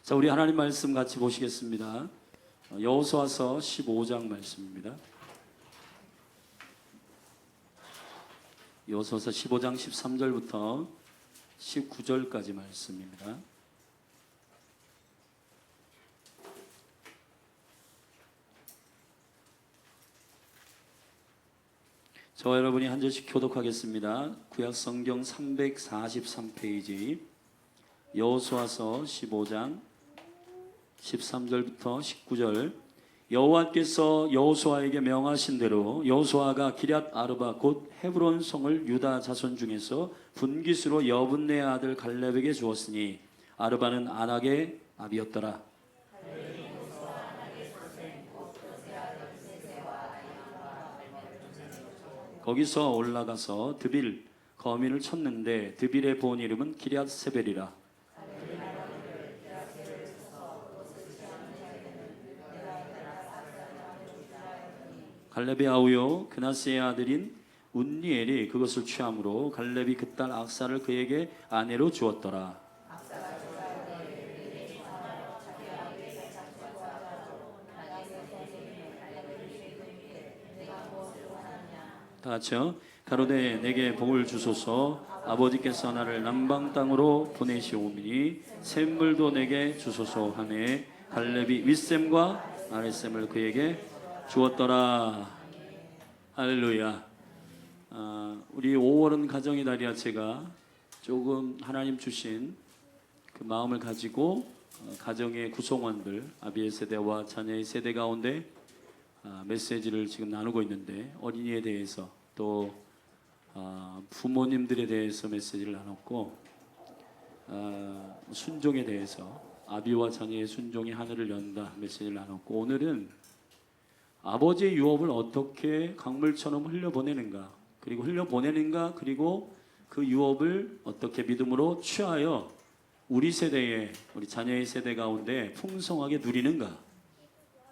자, 우리 하나님 말씀 같이 보시겠습니다. 여호수아서 15장 말씀입니다. 여호수아서 15장 13절부터 19절까지 말씀입니다. 저와 여러분이 한 절씩 교독하겠습니다. 구약 성경 343페이지 여호수아서 15장 13절부터 19절. 여호와께서 여호수아에게 명하신 대로 여호수아가 기럇 아르바 곧 헤브론 성을 유다 자손 중에서 분깃으로 여분네 아들 갈렙에게 주었으니 아르바는 아낙의 아비였더라. 거기서 올라가서 드빌 거민을 쳤는데 드빌의 본 이름은 기럇 세벨이라. 갈렙의 아우요 그나스의 아들인 운니엘이 그것을 취함으로 갈렙이 그 딸 악사를 그에게 아내로 주었더라. 다 같이요. 가로되 내게 복을 주소서. 아버지께서 나를 남방 땅으로 보내시오미니 샘물도 내게 주소서 하매 갈렙이 윗샘과 아랫샘을 그에게 주었더라. 할렐루야. 우리 5월은 가정의 달이야. 제가 조금 하나님 주신 그 마음을 가지고 가정의 구성원들, 아비의 세대와 자녀의 세대 가운데 메시지를 지금 나누고 있는데, 어린이에 대해서 또 부모님들에 대해서 메시지를 나눴고, 순종에 대해서 아비와 자녀의 순종이 하늘을 연다 메시지를 나눴고, 오늘은 아버지의 유업을 어떻게 강물처럼 흘려보내는가, 그리고 그 유업을 어떻게 믿음으로 취하여 우리 세대의, 우리 자녀의 세대 가운데 풍성하게 누리는가,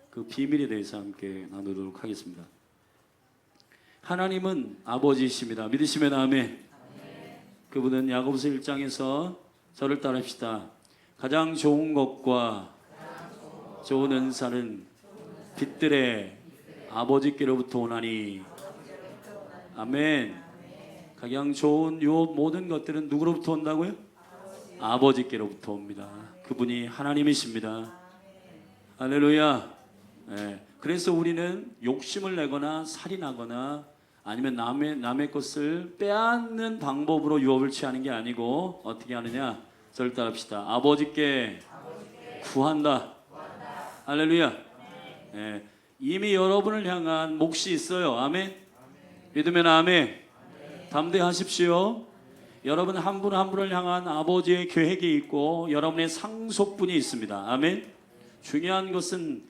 그 비밀에 대해서 함께 나누도록 하겠습니다. 하나님은 아버지이십니다. 믿으시면 아멘. 그분은 야고보서 1장에서 저를 따릅시다. 가장 좋은 것과 좋은 은사는 빛들의 아버지께로부터 오나니. 아멘. 가장 좋은 요 모든 것들은 누구로부터 온다고요? 아버지께로부터 옵니다. 그분이 하나님이십니다. 할렐루야. 네. 그래서 우리는 욕심을 내거나 살인하거나 아니면 남의 것을 빼앗는 방법으로 유업을 취하는 게 아니고 어떻게 하느냐? 저를 따릅시다. 아버지께 구한다. 할렐루야. 네. 이미 여러분을 향한 몫이 있어요. 아멘. 믿으면 아멘. 담대하십시오. 여러분 한 분 한 분을 향한 아버지의 계획이 있고 여러분의 상속분이 있습니다. 아멘. 중요한 것은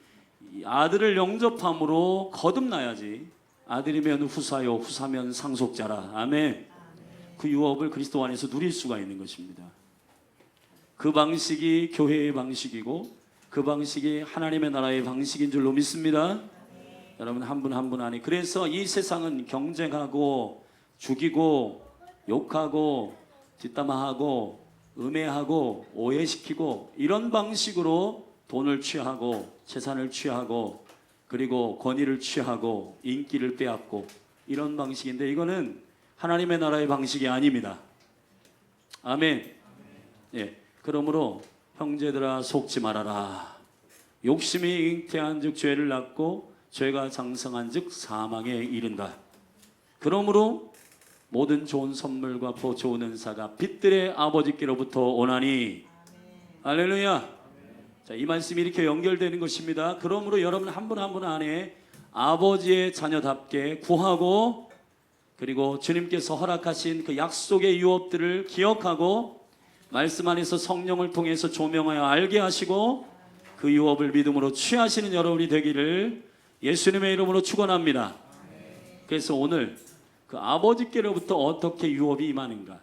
아들을 영접함으로 거듭나야지. 아들이면 후사요 후사면 상속자라. 아멘. 그 유업을 그리스도 안에서 누릴 수가 있는 것입니다. 그 방식이 교회의 방식이고 그 방식이 하나님의 나라의 방식인 줄로 믿습니다. 여러분 한 분 한 분 안에. 그래서 이 세상은 경쟁하고 죽이고 욕하고 뒷담화하고 음해하고 오해시키고 이런 방식으로 돈을 취하고 재산을 취하고 그리고 권위를 취하고 인기를 빼앗고 이런 방식인데, 이거는 하나님의 나라의 방식이 아닙니다. 아멘. 예. 그러므로 형제들아 속지 말아라. 욕심이 잉태한즉 죄를 낳고 죄가 장성한즉 사망에 이른다. 그러므로 모든 좋은 선물과 좋은 은사가 빛들의 아버지께로부터 오나니. 할렐루야. 자, 이 말씀이 이렇게 연결되는 것입니다. 그러므로 여러분 한 분 한 분 안에 아버지의 자녀답게 구하고, 그리고 주님께서 허락하신 그 약속의 유업들을 기억하고 말씀 안에서 성령을 통해서 조명하여 알게 하시고 그 유업을 믿음으로 취하시는 여러분이 되기를 예수님의 이름으로 축원합니다. 그래서 오늘 그 아버지께로부터 어떻게 유업이 임하는가,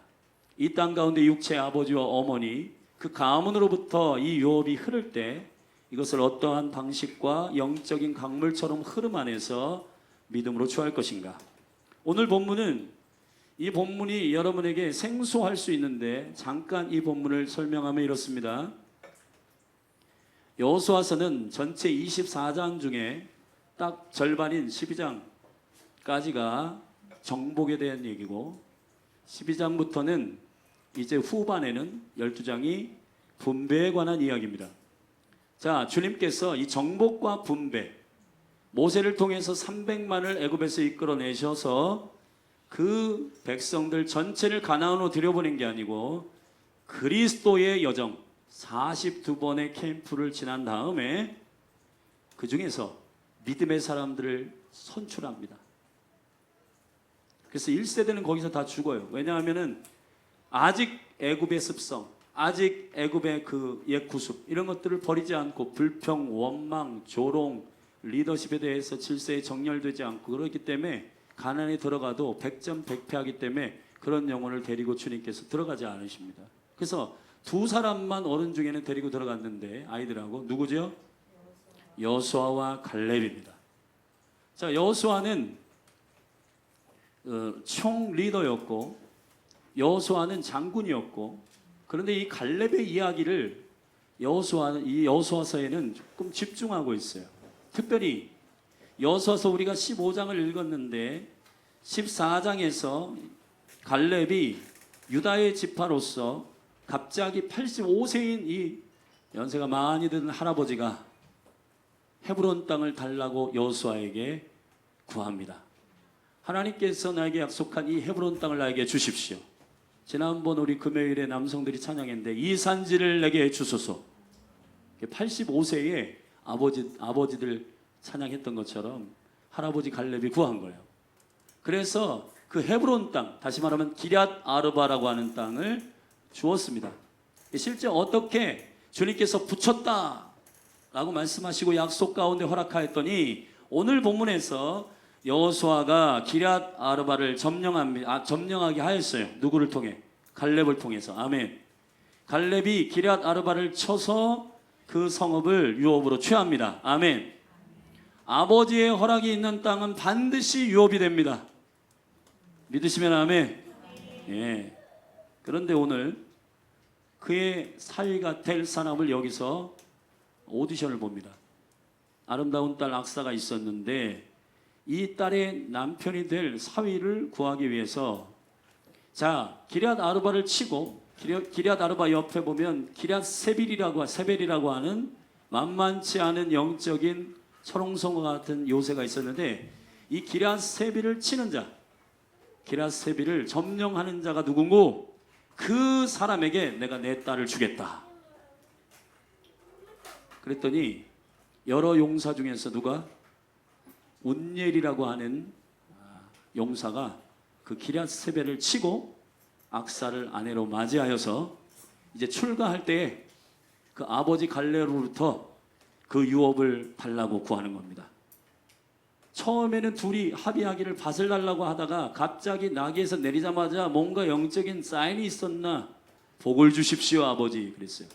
이 땅 가운데 육체의 아버지와 어머니 그 가문으로부터 이 유업이 흐를 때 이것을 어떠한 방식과 영적인 강물처럼 흐름 안에서 믿음으로 취할 것인가. 오늘 본문은, 이 본문이 여러분에게 생소할 수 있는데 잠깐 이 본문을 설명하면 이렇습니다. 여호수아서는 전체 24장 중에 딱 절반인 12장까지가 정복에 대한 얘기고 12장부터는 이제 후반에는 12장이 분배에 관한 이야기입니다. 자, 주님께서 이 정복과 분배, 모세를 통해서 300만을 애굽에서 이끌어내셔서 그 백성들 전체를 가나안으로 들여보낸 게 아니고 그리스도의 여정 42번의 캠프를 지난 다음에 그 중에서 믿음의 사람들을 선출합니다. 그래서 1세대는 거기서 다 죽어요. 왜냐하면은 아직 애굽의 습성, 아직 애굽의 그 옛 구습 이런 것들을 버리지 않고 불평, 원망, 조롱, 리더십에 대해서 질서에 정렬되지 않고 그렇기 때문에 가나안에 들어가도 100점 100패하기 때문에 그런 영혼을 데리고 주님께서 들어가지 않으십니다. 그래서 두 사람만 어른 중에는 데리고 들어갔는데 아이들하고 누구죠? 여호수아와 갈렙입니다. 자, 여호수아는 총 리더였고 여호수아는 장군이었고 그런데 이 갈렙의 이야기를 이 여호수아서에는 조금 집중하고 있어요. 특별히 여호수아서 우리가 15장을 읽었는데 14장에서 갈렙이 유다의 지파로서 갑자기 85세인 이 연세가 많이 든 할아버지가 헤브론 땅을 달라고 여호수아에게 구합니다. 하나님께서 나에게 약속한 이 헤브론 땅을 나에게 주십시오. 지난번 우리 금요일에 남성들이 찬양했는데 이 산지를 내게 주소서. 85세에 아버지들 찬양했던 것처럼 할아버지 갈렙이 구한 거예요. 그래서 그 헤브론 땅, 다시 말하면 기럇 아르바라고 하는 땅을 주었습니다. 실제 어떻게 주님께서 붙였다라고 말씀하시고 약속 가운데 허락하였더니 오늘 본문에서 여호수아가 기럇 아르바를 점령하게 하였어요. 누구를 통해? 갈렙을 통해서. 아멘. 갈렙이 기럇 아르바를 쳐서 그 성읍을 유업으로 취합니다. 아멘. 아버지의 허락이 있는 땅은 반드시 유업이 됩니다. 믿으시면 아멘. 예. 그런데 오늘 그의 사위가 될 사람을 여기서 오디션을 봅니다. 아름다운 딸 악사가 있었는데 이 딸의 남편이 될 사위를 구하기 위해서 자, 기럇 아르바를 치고 기럇 아르바 옆에 보면 기럇 세벨이라고 하는 만만치 않은 영적인 철옹성과 같은 요새가 있었는데 이 기럇 세벨을 치는 자, 기럇 세벨을 점령하는 자가 누군고? 그 사람에게 내가 내 딸을 주겠다. 그랬더니 여러 용사 중에서 누가? 운니엘이라고 하는 용사가 그 기럇 세벨을 치고 악사를 아내로 맞이하여서 이제 출가할 때에 그 아버지 갈렙으로부터 그 유업을 달라고 구하는 겁니다. 처음에는 둘이 합의하기를 밭을 달라고 하다가 갑자기 나귀에서 내리자마자 뭔가 영적인 사인이 있었나? 복을 주십시오 아버지 그랬어요.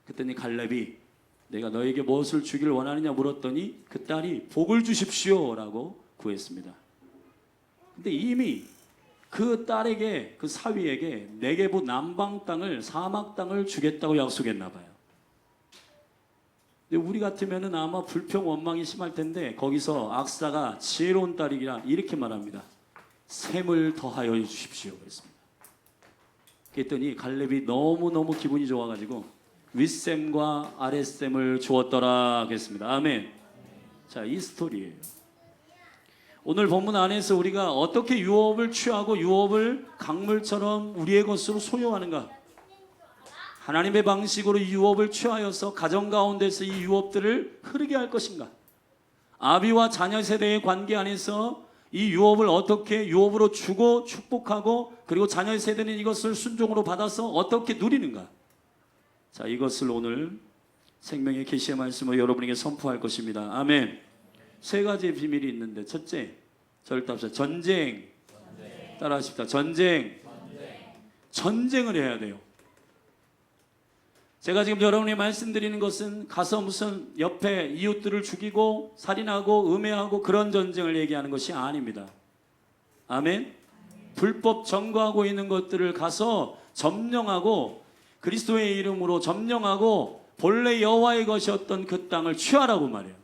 그랬더니 갈렙이 내가 너에게 무엇을 주기를 원하느냐 물었더니 그 딸이 복을 주십시오라고 구했습니다. 근데 이미 그 딸에게, 그 사위에게 네게부 남방 땅을, 사막 땅을 주겠다고 약속했나 봐요. 근데 우리 같으면은 아마 불평 원망이 심할 텐데 거기서 악사가 지혜로운 딸이라 이렇게 말합니다. 샘을 더하여 주십시오 그랬습니다. 그랬더니 갈렙이 너무너무 기분이 좋아가지고 윗샘과 아랫샘을 주었더라 그랬습니다. 아멘. 자, 이 스토리예요. 오늘 본문 안에서 우리가 어떻게 유업을 취하고 유업을 강물처럼 우리의 것으로 소유하는가? 하나님의 방식으로 유업을 취하여서 가정 가운데서 이 유업들을 흐르게 할 것인가? 아비와 자녀 세대의 관계 안에서 이 유업을 어떻게 유업으로 주고 축복하고 그리고 자녀 세대는 이것을 순종으로 받아서 어떻게 누리는가? 자, 이것을 오늘 생명의 계시의 말씀으로 여러분에게 선포할 것입니다. 아멘. 세 가지의 비밀이 있는데 첫째, 저를 따라서 전쟁. 따라하십시다. 전쟁을 해야 돼요. 제가 지금 여러분이 말씀드리는 것은 가서 무슨 옆에 이웃들을 죽이고 살인하고 음해하고 그런 전쟁을 얘기하는 것이 아닙니다. 아멘. 불법 점거하고 있는 것들을 가서 점령하고 그리스도의 이름으로 점령하고 본래 여호와의 것이었던 그 땅을 취하라고 말해요.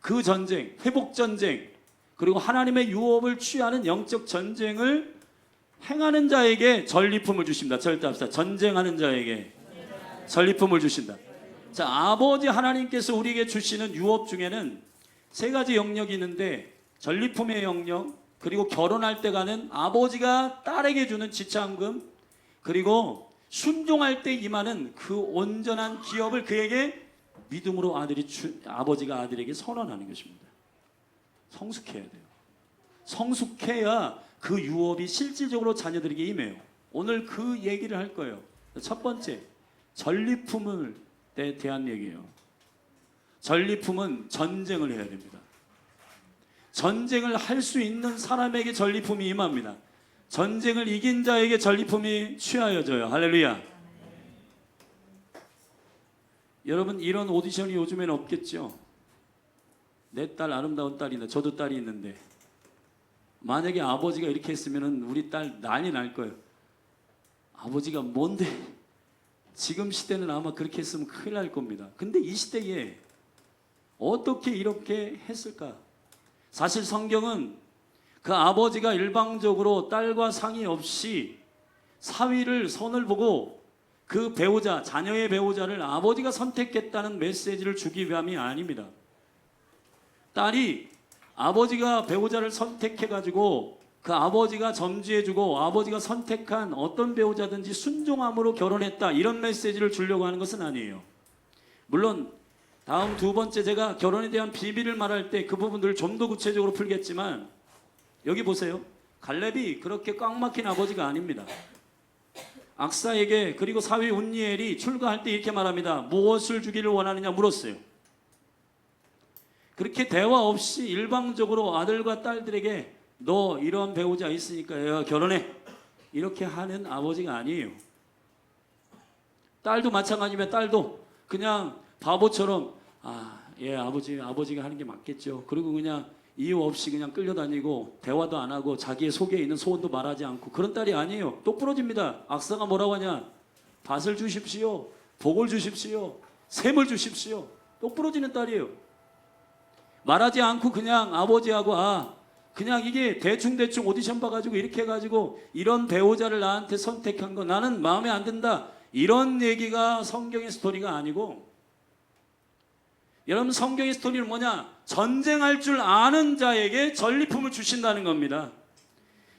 그 전쟁, 회복 전쟁, 그리고 하나님의 유업을 취하는 영적 전쟁을 행하는 자에게 전리품을 주십니다. 절대 합시다. 전쟁하는 자에게 전리품을 주신다. 자, 아버지 하나님께서 우리에게 주시는 유업 중에는 세 가지 영역이 있는데, 전리품의 영역, 그리고 결혼할 때 가는 아버지가 딸에게 주는 지참금, 그리고 순종할 때 임하는 그 온전한 기업을 그에게 믿음으로 아버지가 아들에게 선언하는 것입니다. 성숙해야 돼요. 성숙해야 그 유업이 실질적으로 자녀들에게 임해요. 오늘 그 얘기를 할 거예요. 첫 번째, 전리품을 대한 얘기예요. 전리품은 전쟁을 해야 됩니다. 전쟁을 할 수 있는 사람에게 전리품이 임합니다. 전쟁을 이긴 자에게 전리품이 취하여져요. 할렐루야. 여러분, 이런 오디션이 요즘에는 없겠죠? 내 딸 아름다운 딸인데, 저도 딸이 있는데 만약에 아버지가 이렇게 했으면 우리 딸 난리 날 거예요. 아버지가 뭔데? 지금 시대는 아마 그렇게 했으면 큰일 날 겁니다. 근데 이 시대에 어떻게 이렇게 했을까? 사실 성경은 그 아버지가 일방적으로 딸과 상의 없이 사위를 선을 보고 그 배우자, 자녀의 배우자를 아버지가 선택했다는 메시지를 주기 위함이 아닙니다. 딸이 아버지가 배우자를 선택해가지고 그 아버지가 점지해주고 아버지가 선택한 어떤 배우자든지 순종함으로 결혼했다, 이런 메시지를 주려고 하는 것은 아니에요. 물론 다음 두 번째, 제가 결혼에 대한 비밀을 말할 때 그 부분들을 좀 더 구체적으로 풀겠지만, 여기 보세요. 갈렙이 그렇게 꽉 막힌 아버지가 아닙니다. 악사에게, 그리고 사위 운니엘이 출가할 때 이렇게 말합니다. 무엇을 주기를 원하느냐 물었어요. 그렇게 대화 없이 일방적으로 아들과 딸들에게 너 이런 배우자 있으니까 얘가 결혼해, 이렇게 하는 아버지가 아니에요. 딸도 마찬가지면 딸도 그냥 바보처럼 아버지가 하는 게 맞겠죠. 그리고 그냥 이유 없이 그냥 끌려다니고 대화도 안 하고 자기의 속에 있는 소원도 말하지 않고, 그런 딸이 아니에요. 똑 부러집니다. 악사가 뭐라고 하냐? 밭을 주십시오, 복을 주십시오, 샘을 주십시오. 똑 부러지는 딸이에요. 말하지 않고 그냥 아버지하고 그냥 이게 대충 오디션 봐가지고 이렇게 해가지고 이런 배우자를 나한테 선택한 거 나는 마음에 안 든다, 이런 얘기가 성경의 스토리가 아니고, 여러분, 성경의 스토리는 뭐냐? 전쟁할 줄 아는 자에게 전리품을 주신다는 겁니다.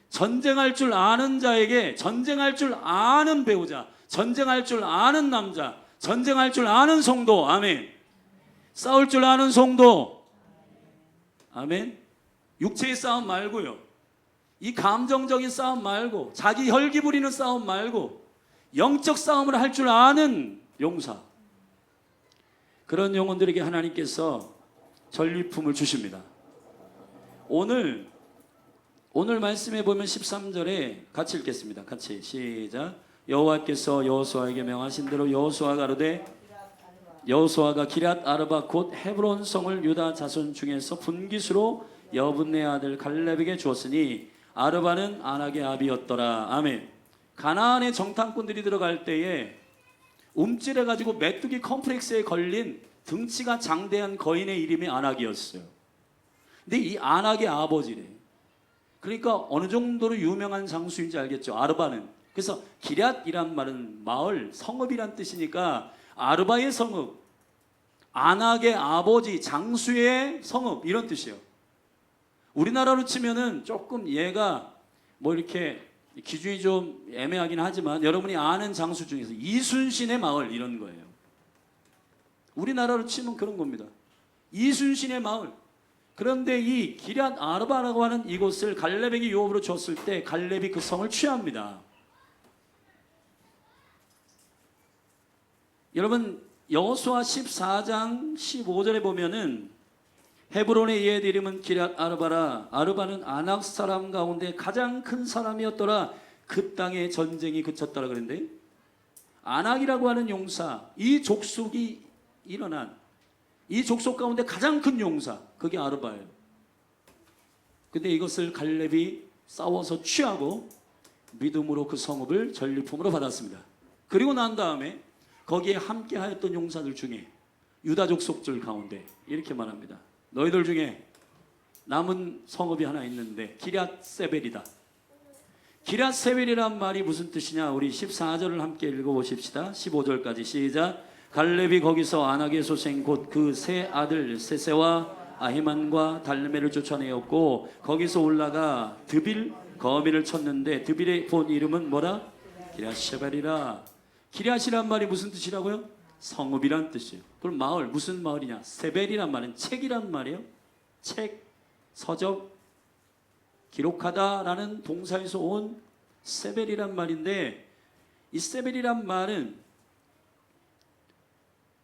전쟁할 줄 아는 자에게, 전쟁할 줄 아는 배우자, 전쟁할 줄 아는 남자, 전쟁할 줄 아는 성도, 아멘. 싸울 줄 아는 성도, 아멘. 육체의 싸움 말고요, 이 감정적인 싸움 말고, 자기 혈기 부리는 싸움 말고, 영적 싸움을 할 줄 아는 용사, 그런 영혼들에게 하나님께서 전리품을 주십니다. 오늘 말씀해 보면 13절에 같이 읽겠습니다. 같이 시작. 여호와께서 여호수아에게 명하신 대로 여호수아가 기럇 아르바 곧 헤브론 성을 유다 자손 중에서 분깃으로 여분네 아들 갈렙에게 주었으니 아르바는 아낙의 아비였더라. 아멘. 가나안의 정탐꾼들이 들어갈 때에 움찔해가지고 메뚜기 컴플렉스에 걸린 등치가 장대한 거인의 이름이 아낙이었어요. 근데 이 아낙의 아버지래. 그러니까 어느 정도로 유명한 장수인지 알겠죠. 아르바는. 그래서 기럇이란 말은 마을, 성읍이란 뜻이니까 아르바의 성읍, 아낙의 아버지, 장수의 성읍, 이런 뜻이에요. 우리나라로 치면은 조금 얘가 뭐 이렇게 기준이 좀 애매하긴 하지만 여러분이 아는 장수 중에서 이순신의 마을, 이런 거예요. 우리나라로 치면 그런 겁니다. 이순신의 마을. 그런데 이 기럇 아르바라고 하는 이곳을 갈렙에게 유업으로 줬을 때 갈렙이 그 성을 취합니다. 여러분, 여호수아 14장 15절에 보면은 헤브론의 옛 이름은 기럇 아르바라. 아르바는 아낙 사람 가운데 가장 큰 사람이었더라. 그 땅에 전쟁이 그쳤더라 그랬는데, 아낙이라고 하는 용사, 이 족속이 일어난 이 족속 가운데 가장 큰 용사, 그게 아르바예요. 근데 이것을 갈렙이 싸워서 취하고 믿음으로 그 성읍을 전리품으로 받았습니다. 그리고 난 다음에 거기에 함께하였던 용사들 중에 유다족 속들 가운데 이렇게 말합니다. 너희들 중에 남은 성읍이 하나 있는데 기럇세벨이다. 기럇세벨이란 말이 무슨 뜻이냐? 우리 14절을 함께 읽어보십시다. 15절까지 시작. 갈렙이 거기서 아낙의 소생 곧 그 세 아들 세세와 아히만과 달메를 쫓아내었고 거기서 올라가 드빌 거미를 쳤는데 드빌의 본 이름은 뭐라? 기럇세벨이라. 기럇이란 말이 무슨 뜻이라고요? 성읍이란 뜻이에요. 그럼 마을, 무슨 마을이냐? 세벨이란 말은 책이란 말이에요. 책, 서적, 기록하다라는 동사에서 온 세벨이란 말인데, 이 세벨이란 말은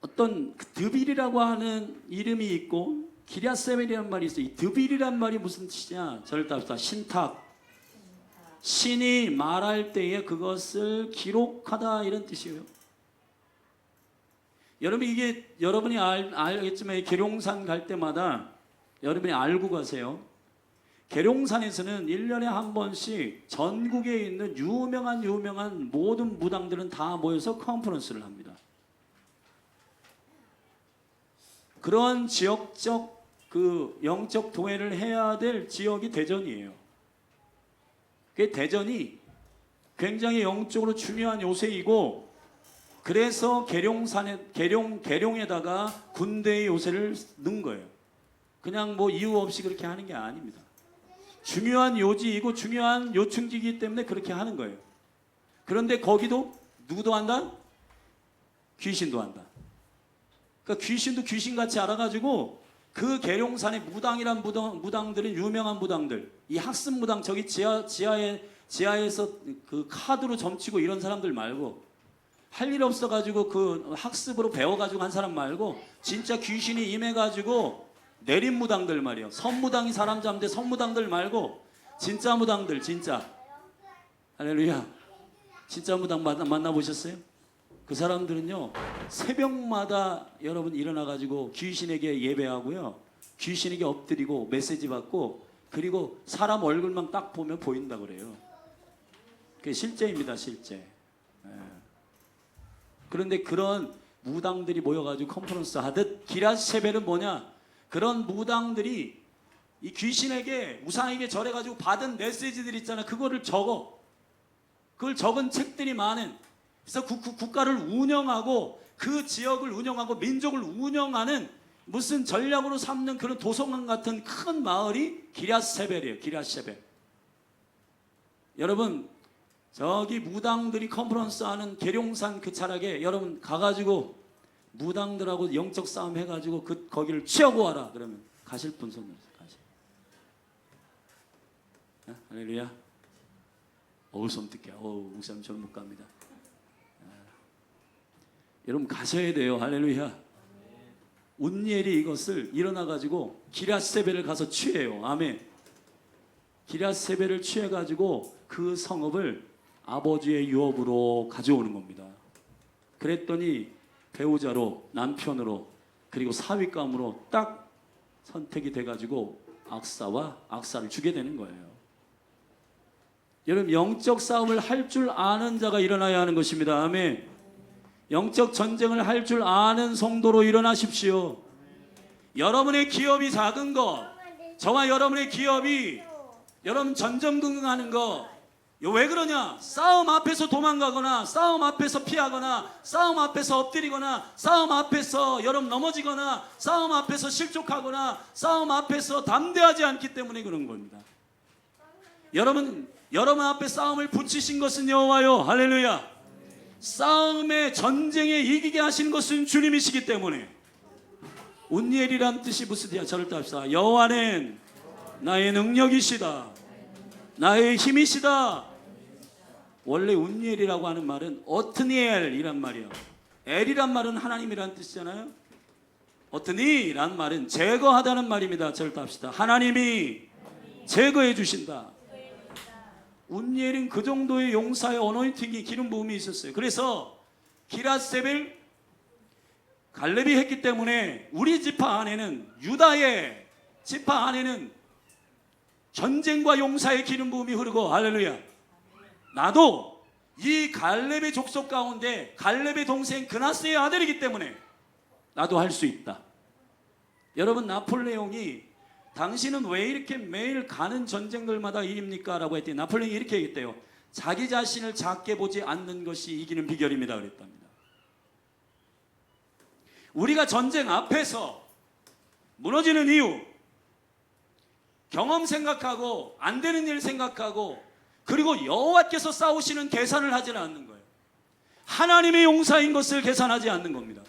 어떤 드빌이라고 하는 이름이 있고 기럇세벨이란 말이 있어요. 이 드빌이란 말이 무슨 뜻이냐? 저를 따릅시다. 신탁, 신이 말할 때에 그것을 기록하다 이런 뜻이에요. 여러분, 이게 여러분이 알겠지만 계룡산 갈 때마다 여러분이 알고 가세요. 계룡산에서는 1년에 한 번씩 전국에 있는 유명한 모든 무당들은 다 모여서 컨퍼런스를 합니다. 그런 지역적 그 영적 도회를 해야 될 지역이 대전이에요. 그 대전이 굉장히 영적으로 중요한 요새이고, 그래서 계룡에다가 군대의 요새를 넣은 거예요. 그냥 뭐 이유 없이 그렇게 하는 게 아닙니다. 중요한 요지이고 중요한 요충지이기 때문에 그렇게 하는 거예요. 그런데 거기도 누구도 한다? 귀신도 한다. 그러니까 귀신도 귀신같이 알아가지고 그 계룡산의 무당이란 무당들은 유명한 무당들, 이 학습 무당, 저기 지하에서 그 카드로 점치고 이런 사람들 말고, 할 일 없어가지고 그 학습으로 배워가지고 한 사람 말고 진짜 귀신이 임해가지고 내린 무당들 말이에요. 선무당이 사람 잡는데 선무당들 말고 진짜 무당들, 진짜. 할렐루야. 진짜 무당 만나보셨어요? 그 사람들은요, 새벽마다 여러분 일어나가지고 귀신에게 예배하고요, 귀신에게 엎드리고 메시지 받고, 그리고 사람 얼굴만 딱 보면 보인다 그래요. 그게 실제입니다, 실제. 그런데 그런 무당들이 모여가지고 컨퍼런스 하듯 기럇세벨은 뭐냐? 그런 무당들이 이 귀신에게, 우상에게 절해가지고 받은 메시지들 있잖아. 그거를 적어. 그걸 적은 책들이 많은, 그래서 국가를 운영하고 그 지역을 운영하고 민족을 운영하는 무슨 전략으로 삼는 그런 도서관 같은 큰 마을이 기럇세벨이에요. 기럇세벨. 여러분, 저기 무당들이 컨퍼런스 하는 계룡산 그 차락에 여러분 가가지고 무당들하고 영적 싸움 해가지고 거기를 취하고 와라 그러면 가실 분 손 들으세요. 가실. 할렐루야. 어우, 섬뜩해. 목사님 저는 못 갑니다. 여러분 가셔야 돼요. 할렐루야. 운니엘이 이것을 일어나가지고 기럇세벨을 가서 취해요. 아멘. 기럇세벨을 취해가지고 그 성읍을 아버지의 유업으로 가져오는 겁니다. 그랬더니 배우자로, 남편으로, 그리고 사위감으로 딱 선택이 돼가지고 악사를 주게 되는 거예요. 여러분, 영적 싸움을 할 줄 아는 자가 일어나야 하는 것입니다. 아멘. 영적 전쟁을 할 줄 아는 성도로 일어나십시오. 여러분의 기업이 작은 거, 저와 여러분의 기업이 여러분 전전긍긍하는 거, 왜 그러냐? 싸움 앞에서 도망가거나, 싸움 앞에서 피하거나, 싸움 앞에서 엎드리거나, 싸움 앞에서 여러분 넘어지거나, 싸움 앞에서 실족하거나, 싸움 앞에서 담대하지 않기 때문에 그런 겁니다. 여러분 앞에 싸움을 붙이신 것은 여호와요. 할렐루야. 싸움에, 전쟁에 이기게 하시는 것은 주님이시기 때문에. 운니엘이란 뜻이 무슨 뜻이야? 저를 따릅시다. 여호와는 나의 능력이시다, 나의 힘이시다. 원래 운니엘이라고 하는 말은 어트니엘이란 말이에요. 엘이란 말은 하나님이란 뜻이잖아요. 어트니란 말은 제거하다는 말입니다. 저를 따릅시다. 하나님이 제거해 주신다. 운니엘은 그 정도의 용사의 어노인팅이, 기름 부음이 있었어요. 그래서 기럇세벨, 갈렙이 했기 때문에 우리 지파 안에는, 유다의 지파 안에는 전쟁과 용사의 기름 부음이 흐르고, 할렐루야. 나도 이 갈렙의 족속 가운데 갈렙의 동생 그나스의 아들이기 때문에 나도 할 수 있다. 여러분, 나폴레옹이 당신은 왜 이렇게 매일 가는 전쟁들마다 이깁니까? 라고 했더니 나폴레옹이 이렇게 얘기했대요. 자기 자신을 작게 보지 않는 것이 이기는 비결입니다 그랬답니다. 우리가 전쟁 앞에서 무너지는 이유, 경험 생각하고 안 되는 일 생각하고 그리고 여호와께서 싸우시는 계산을 하지 않는 거예요. 하나님의 용사인 것을 계산하지 않는 겁니다.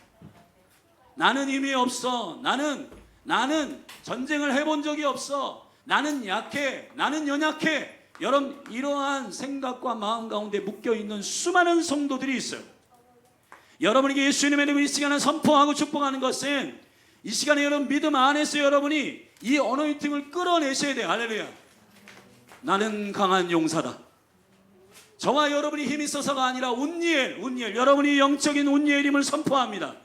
나는 힘이 없어. 나는 전쟁을 해본 적이 없어. 나는 약해. 나는 연약해. 여러분, 이러한 생각과 마음 가운데 묶여있는 수많은 성도들이 있어요. 여러분에게 예수님의 이름을 이 시간에 선포하고 축복하는 것은 이 시간에 여러분 믿음 안에서 여러분이 이 어노인팅을 끌어내셔야 돼요. 할렐루야. 나는 강한 용사다. 저와 여러분이 힘이 있어서가 아니라 운니엘, 여러분이 영적인 운니엘임을 선포합니다.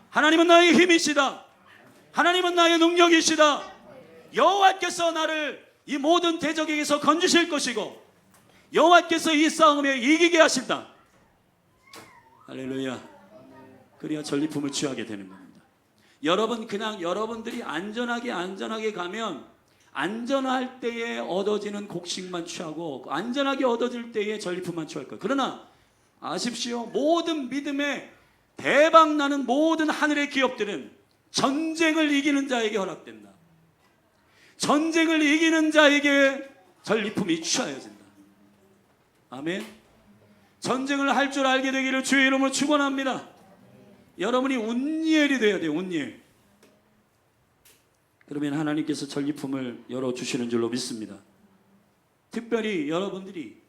하나님은 나의 힘이시다. 하나님은 나의 능력이시다. 여호와께서 나를 이 모든 대적에게서 건지실 것이고 여호와께서 이 싸움에 이기게 하신다. 할렐루야. 그래야 전리품을 취하게 되는 겁니다. 여러분, 그냥 여러분들이 안전하게 가면 안전할 때에 얻어지는 곡식만 취하고 안전하게 얻어질 때에 전리품만 취할 거예요. 그러나 아십시오. 모든 믿음에 대박 나는 모든 하늘의 기업들은 전쟁을 이기는 자에게 허락된다. 전쟁을 이기는 자에게 전리품이 취하여진다. 아멘. 전쟁을 할 줄 알게 되기를 주의 이름으로 축원합니다. 여러분이 운니엘이 돼야 돼요. 운니엘. 그러면 하나님께서 전리품을 열어주시는 줄로 믿습니다. 특별히 여러분들이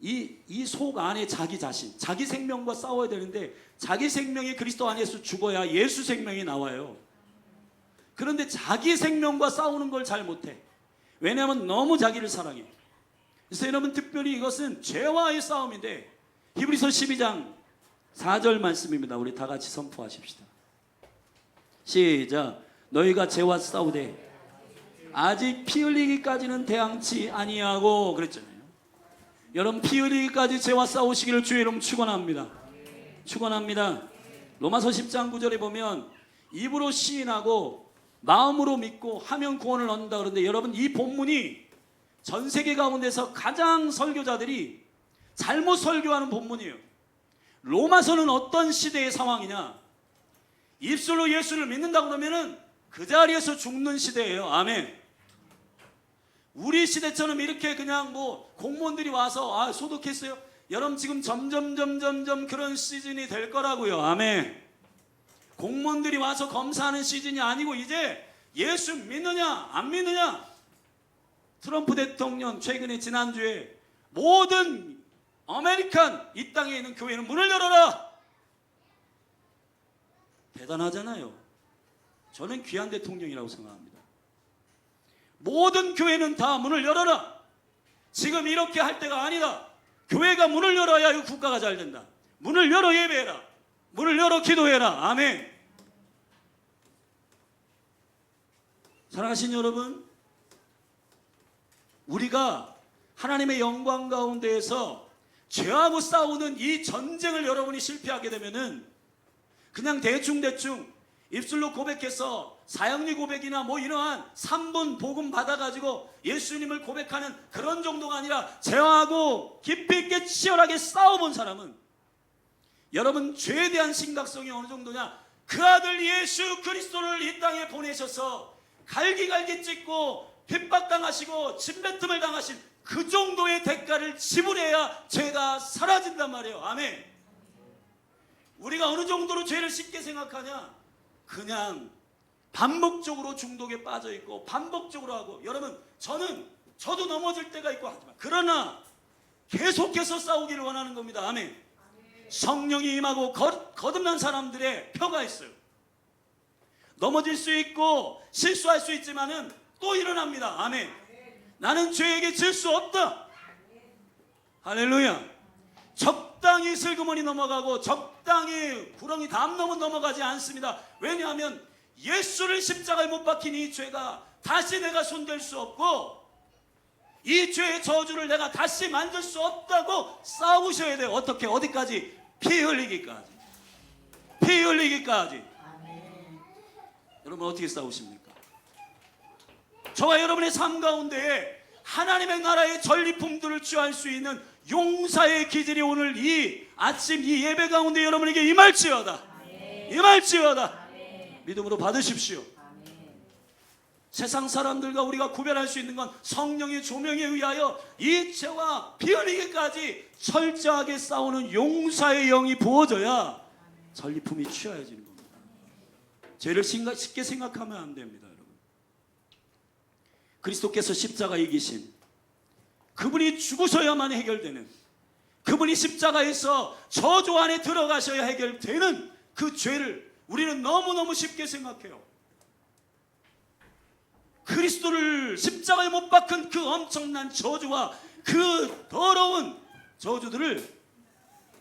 이 속 안에 자기 자신, 자기 생명과 싸워야 되는데 자기 생명이 그리스도 안에서 죽어야 예수 생명이 나와요. 그런데 자기 생명과 싸우는 걸 잘 못해. 왜냐하면 너무 자기를 사랑해. 그래서 여러분, 특별히 이것은 죄와의 싸움인데 히브리서 12장 4절 말씀입니다. 우리 다 같이 선포하십시다. 시작. 너희가 죄와 싸우되 아직 피 흘리기까지는 대항치 아니하고 그랬잖아요. 여러분, 피 흘리기까지 죄와 싸우시기를 주의 이름 축원합니다. 축원합니다. 로마서 10장 9절에 보면 입으로 시인하고 마음으로 믿고 하면 구원을 얻는다 그러는데 여러분, 이 본문이 전 세계 가운데서 가장 설교자들이 잘못 설교하는 본문이에요. 로마서는 어떤 시대의 상황이냐? 입술로 예수를 믿는다고 그러면은 그 자리에서 죽는 시대예요. 아멘. 우리 시대처럼 이렇게 그냥 뭐 공무원들이 와서 소독했어요. 여러분, 지금 점점 그런 시즌이 될 거라고요. 아멘. 공무원들이 와서 검사하는 시즌이 아니고 이제 예수 믿느냐 안 믿느냐. 트럼프 대통령 최근에 지난주에 모든 아메리칸 이 땅에 있는 교회는 문을 열어라. 대단하잖아요. 저는 귀한 대통령이라고 생각합니다. 모든 교회는 다 문을 열어라. 지금 이렇게 할 때가 아니다. 교회가 문을 열어야 이 국가가 잘 된다. 문을 열어 예배해라. 문을 열어 기도해라. 아멘. 사랑하신 여러분, 우리가 하나님의 영광 가운데에서 죄하고 싸우는 이 전쟁을 여러분이 실패하게 되면은 그냥 대충 입술로 고백해서 사형리 고백이나 뭐 이러한 3분 복음 받아가지고 예수님을 고백하는 그런 정도가 아니라 죄하고 깊이 있게 치열하게 싸워본 사람은 여러분, 죄에 대한 심각성이 어느 정도냐? 그 아들 예수 그리스도를 이 땅에 보내셔서 갈기갈기 찢고 핍박당하시고 침뱉음을 당하신 그 정도의 대가를 지불해야 죄가 사라진단 말이에요. 아멘. 우리가 어느 정도로 죄를 쉽게 생각하냐? 그냥 반복적으로 중독에 빠져 있고 반복적으로 하고, 여러분, 저도 넘어질 때가 있고 하지만 그러나 계속해서 싸우기를 원하는 겁니다. 아멘. 성령이 임하고 거듭난 사람들의 표가 있어요. 넘어질 수 있고 실수할 수 있지만은 또 일어납니다. 아멘. 나는 죄에게 질 수 없다. 할렐루야. 적당히 슬그머니 넘어가고 적당히 구렁이 담 넘어가지 않습니다. 왜냐하면 예수를 십자가에 못 박힌 이 죄가 다시 내가 손댈 수 없고 이 죄의 저주를 내가 다시 만들 수 없다고 싸우셔야 돼요. 어떻게? 어디까지? 피 흘리기까지. 피 흘리기까지. 여러분 어떻게 싸우십니까? 저와 여러분의 삶 가운데 하나님의 나라의 전리품들을 취할 수 있는 용사의 기질이 오늘 이 아침 이 예배 가운데 여러분에게 임할지어다. 임할지어다. 믿음으로 받으십시오. 세상 사람들과 우리가 구별할 수 있는 건 성령의 조명에 의하여 이 죄와 피 흘리기까지 철저하게 싸우는 용사의 영이 부어져야 전리품이 취하여지는 겁니다. 죄를 쉽게 생각하면 안 됩니다. 여러분, 그리스도께서 십자가에 이기신 그분이 죽으셔야만 해결되는, 그분이 십자가에서 저주 안에 들어가셔야 해결되는 그 죄를 우리는 너무너무 쉽게 생각해요. 그리스도를 십자가에 못 박은 그 엄청난 저주와 그 더러운 저주들을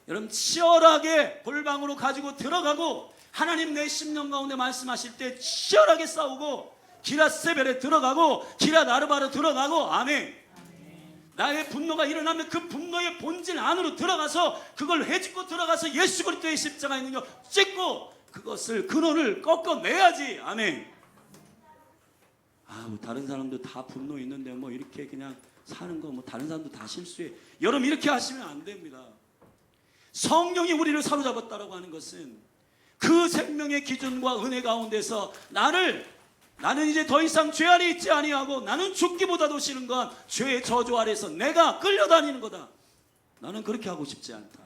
여러분 치열하게 골방으로 가지고 들어가고, 하나님 내 심령 가운데 말씀하실 때 치열하게 싸우고, 기랏세벨에 들어가고 기랏아르바로 들어가고, 아멘. 나의 분노가 일어나면 그 분노의 본질 안으로 들어가서 그걸 헤집고 들어가서 예수 그리스도의 십자가에 있는 거 찍고 그것을 근원을 꺾어내야지. 아멘. 다른 사람도 다 분노 있는데 뭐 이렇게 그냥 사는 거, 뭐 다른 사람도 다 실수해. 여러분 이렇게 하시면 안 됩니다. 성령이 우리를 사로잡았다라고 하는 것은 그 생명의 기준과 은혜 가운데서 나는 이제 더 이상 죄 아래 있지 아니하고 나는 죽기보다도 싫은 건 죄의 저주 아래서 내가 끌려다니는 거다. 나는 그렇게 하고 싶지 않다.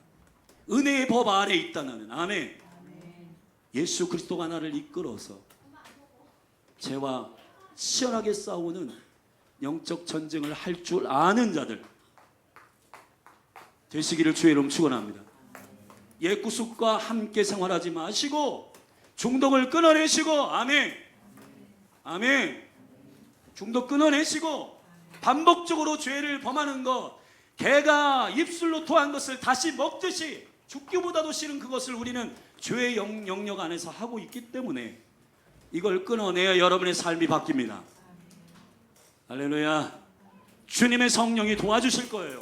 은혜의 법 아래 있다 나는. 아멘. 예수 그리스도가 나를 이끌어서 죄와 치열하게 싸우는 영적 전쟁을 할 줄 아는 자들 되시기를 주의 이름 축원합니다. 옛구습과 함께 생활하지 마시고 중독을 끊어내시고, 아멘. 아멘. 중독 끊어내시고 반복적으로 죄를 범하는 것, 개가 입술로 토한 것을 다시 먹듯이 죽기보다도 싫은 그것을 우리는 죄의 영역 안에서 하고 있기 때문에 이걸 끊어내야 여러분의 삶이 바뀝니다. 할렐루야. 주님의 성령이 도와주실 거예요.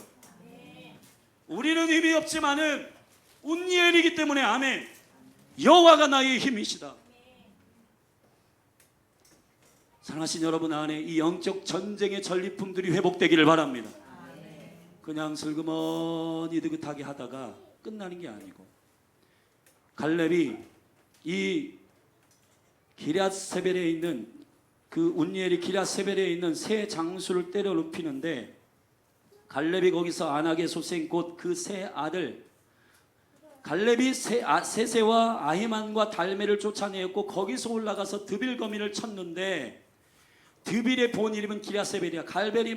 우리는 힘이 없지만은 운니엘이기 때문에, 아멘. 여호와가 나의 힘이시다. 사랑하신 여러분 안에 이 영적 전쟁의 전리품들이 회복되기를 바랍니다. 그냥 슬그머니 느긋하게 하다가 끝나는 게 아니고, 갈렙이 이 기럇세벨에 있는 그 운니엘이 기럇세벨에 있는 새 장수를 때려 눕히는데, 갈렙이 거기서 안악의 소생 곧 그 세 아들, 갈렙이 세세와 아히만과 달메를 쫓아내었고 거기서 올라가서 드빌거미를 쳤는데, 드빌의 본 이름은 기럇세벨이야. 갈벨이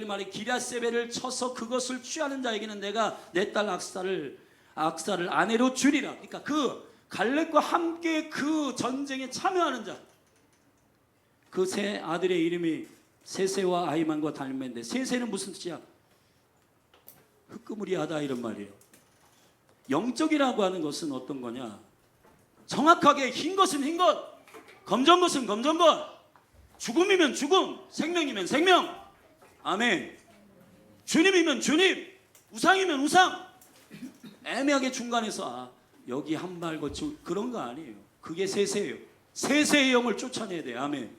말해 기럇세벨을 쳐서 그것을 취하는 자에게는 내가 내 딸 악사를 아내로 주리라. 그러니까 그 갈렙과 함께 그 전쟁에 참여하는 자, 그 세 아들의 이름이 세세와 아히만과 달메인데, 세세는 무슨 뜻이야? 흑그무리하다 이런 말이에요. 영적이라고 하는 것은 어떤 거냐? 정확하게 흰 것은 흰 것, 검정 것은 검정 것, 죽음이면 죽음, 생명이면 생명. 아멘. 주님이면 주님, 우상이면 우상. 애매하게 중간에서 여기 한 발 거치고 그런 거 아니에요. 그게 세세예요. 세세의 영을 쫓아내야 돼요. 아멘.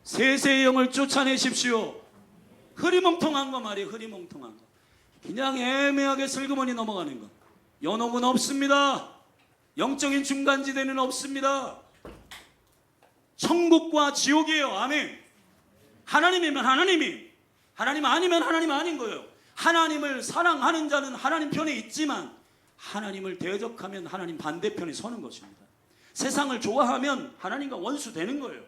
세세의 영을 쫓아내십시오. 흐리멍텅한 거 말이에요. 흐리멍텅한 거. 그냥 애매하게 슬그머니 넘어가는 거. 연옥은 없습니다. 영적인 중간지대는 없습니다. 천국과 지옥이에요. 아멘. 하나님이면 하나님이, 하나님 아니면 하나님 아닌 거예요. 하나님을 사랑하는 자는 하나님 편에 있지만 하나님을 대적하면 하나님 반대편에 서는 것입니다. 세상을 좋아하면 하나님과 원수 되는 거예요.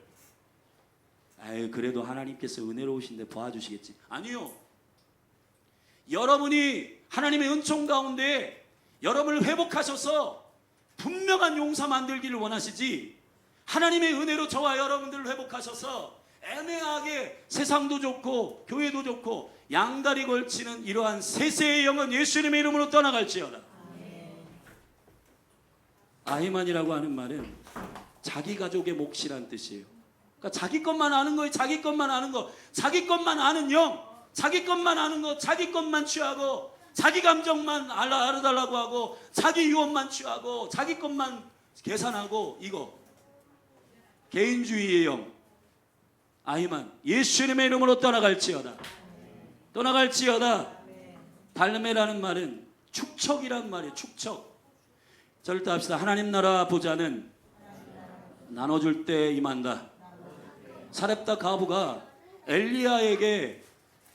그래도 하나님께서 은혜로우신데 도와주시겠지. 아니요. 여러분이 하나님의 은총 가운데 여러분을 회복하셔서 분명한 용사 만들기를 원하시지, 하나님의 은혜로 저와 여러분들을 회복하셔서 애매하게 세상도 좋고 교회도 좋고 양다리 걸치는 이러한 세세의 영은 예수님의 이름으로 떠나갈지어다. 아히만이라고 하는 말은 자기 가족의 몫이란 뜻이에요. 그러니까 자기 것만 아는 거예요. 자기 것만 아는 거, 자기 것만 아는 영. 자기 것만 아는 거, 자기 것만 취하고, 자기 감정만 알아달라고 하고, 자기 유언만 취하고, 자기 것만 계산하고, 이거 개인주의의 영 아히만 예수님의 이름으로 떠나갈지어다. 떠나갈지어다. 달메라는 말은 축척이란 말이에요. 축척. 절대 합시다. 하나님 나라 부자는 나눠줄 때 임한다. 사렙다 가부가 엘리야에게,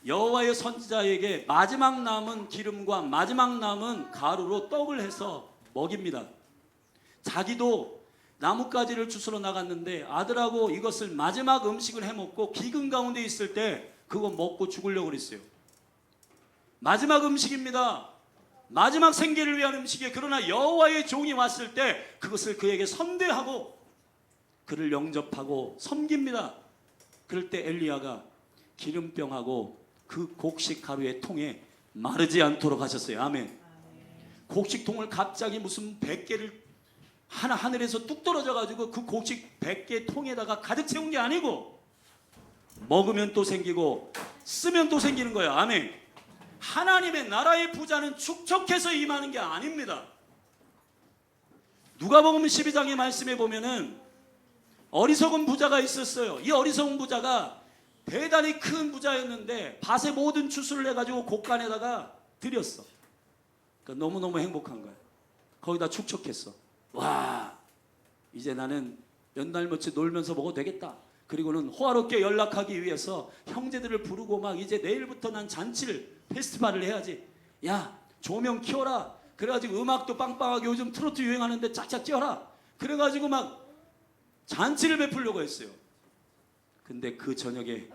여호와의 선지자에게 마지막 남은 기름과 마지막 남은 가루로 떡을 해서 먹입니다. 자기도 나뭇가지를 주스러 나갔는데 아들하고 이것을 마지막 음식을 해먹고 기근 가운데 있을 때 그거 먹고 죽으려고 그랬어요. 마지막 음식입니다. 마지막 생계를 위한 음식이에요. 그러나 여호와의 종이 왔을 때 그것을 그에게 선대하고 그를 영접하고 섬깁니다. 그럴 때 엘리야가 기름병하고 그 곡식 가루의 통에 마르지 않도록 하셨어요. 아멘. 곡식통을 갑자기 무슨 100개를 하늘에서 뚝 떨어져 가지고 그 곡식 100개 통에다가 가득 채운 게 아니고, 먹으면 또 생기고 쓰면 또 생기는 거예요. 아멘. 하나님의 나라의 부자는 축적해서 임하는 게 아닙니다. 누가복음 12장의 말씀에 보면은 어리석은 부자가 있었어요. 이 어리석은 부자가 대단히 큰 부자였는데 밭의 모든 추수를 해가지고 곡간에다가 들였어. 그러니까 너무너무 행복한 거야. 거기다 축적했어. 와, 이제 나는 몇 날 며칠 놀면서 먹어도 되겠다. 그리고는 호화롭게 연락하기 위해서 형제들을 부르고 막 이제 내일부터 난 잔치를, 페스티벌을 해야지. 야, 조명 켜라. 그래가지고 음악도 빵빵하게, 요즘 트로트 유행하는데 짝짝 띄워라. 그래가지고 막 잔치를 베풀려고 했어요. 근데 그 저녁에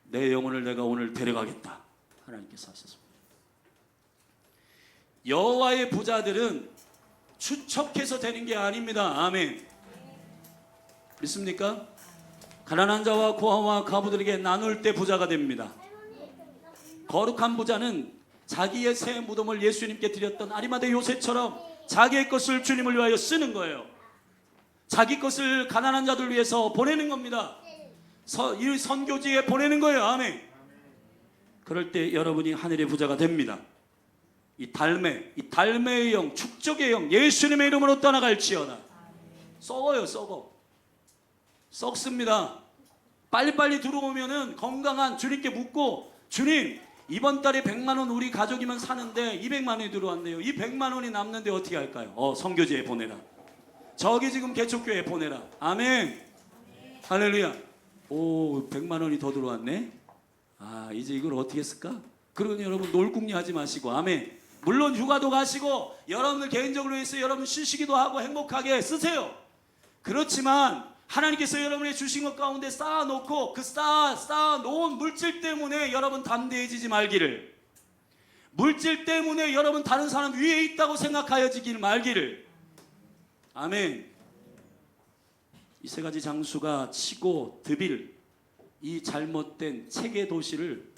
내 영혼을 내가 오늘 데려가겠다. 하나님께서 하셨습니다. 여호와의 부자들은 추척해서 되는 게 아닙니다. 아멘. 믿습니까? 가난한 자와 고아와 과부들에게 나눌 때 부자가 됩니다. 거룩한 부자는 자기의 새 무덤을 예수님께 드렸던 아리마대 요셉처럼 자기의 것을 주님을 위하여 쓰는 거예요. 자기 것을 가난한 자들 위해서 보내는 겁니다. 이 선교지에 보내는 거예요. 아멘. 그럴 때 여러분이 하늘의 부자가 됩니다. 이 달매의 영, 축적의 영, 예수님의 이름으로 떠나갈지어다. 썩어요. 썩습니다. 빨리빨리 들어오면은 건강한 주님께 묻고, 주님 이번 달에 100만 원 우리 가족이면 사는데 200만 원이 들어왔네요. 이 100만 원이 남는데 어떻게 할까요? 선교지에 보내라. 저기 지금 개척교회에 보내라. 아멘. 할렐루야. 오, 100만 원이 더 들어왔네. 아, 이제 이걸 어떻게 쓸까? 그러니 여러분 놀궁리 하지 마시고, 아멘. 물론 휴가도 가시고 여러분들 개인적으로 해서 여러분 쉬시기도 하고 행복하게 쓰세요. 그렇지만 하나님께서 여러분의 주신 것 가운데 쌓아놓고 그 쌓아놓은 물질 때문에 여러분 담대해지지 말기를, 물질 때문에 여러분 다른 사람 위에 있다고 생각하여지길 말기를. 아멘. 이 세 가지 장수가 치고 드빌 이 잘못된 체계 도시를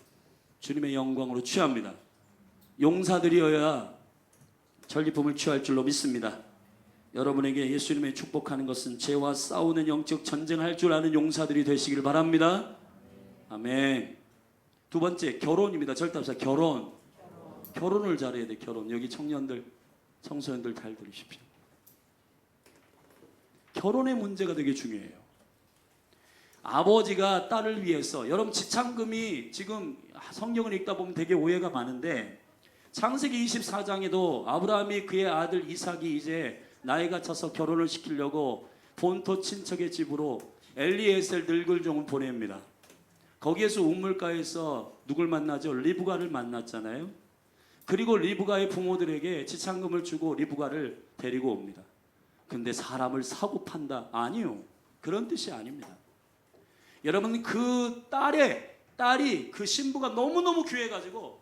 주님의 영광으로 취합니다. 용사들이어야 전리품을 취할 줄로 믿습니다. 여러분에게 예수님의 축복하는 것은 죄와 싸우는 영적 전쟁할 줄 아는 용사들이 되시길 바랍니다. 아멘. 두 번째, 결혼입니다. 절대 합시다. 결혼을 잘해야 돼. 결혼. 여기 청년들, 청소년들 잘 들으십시오. 결혼의 문제가 되게 중요해요. 아버지가 딸을 위해서, 여러분 지참금이 지금 성경을 읽다 보면 되게 오해가 많은데, 창세기 24장에도 아브라함이 그의 아들 이삭이 이제 나이가 차서 결혼을 시키려고 본토 친척의 집으로 엘리에셀 늙을 종을 보냅니다. 거기에서 우물가에서 누굴 만나죠? 리브가를 만났잖아요. 그리고 리브가의 부모들에게 지참금을 주고 리브가를 데리고 옵니다. 근데 사람을 사고 판다? 아니요. 그런 뜻이 아닙니다. 여러분 그 딸이 그 신부가 너무너무 귀해가지고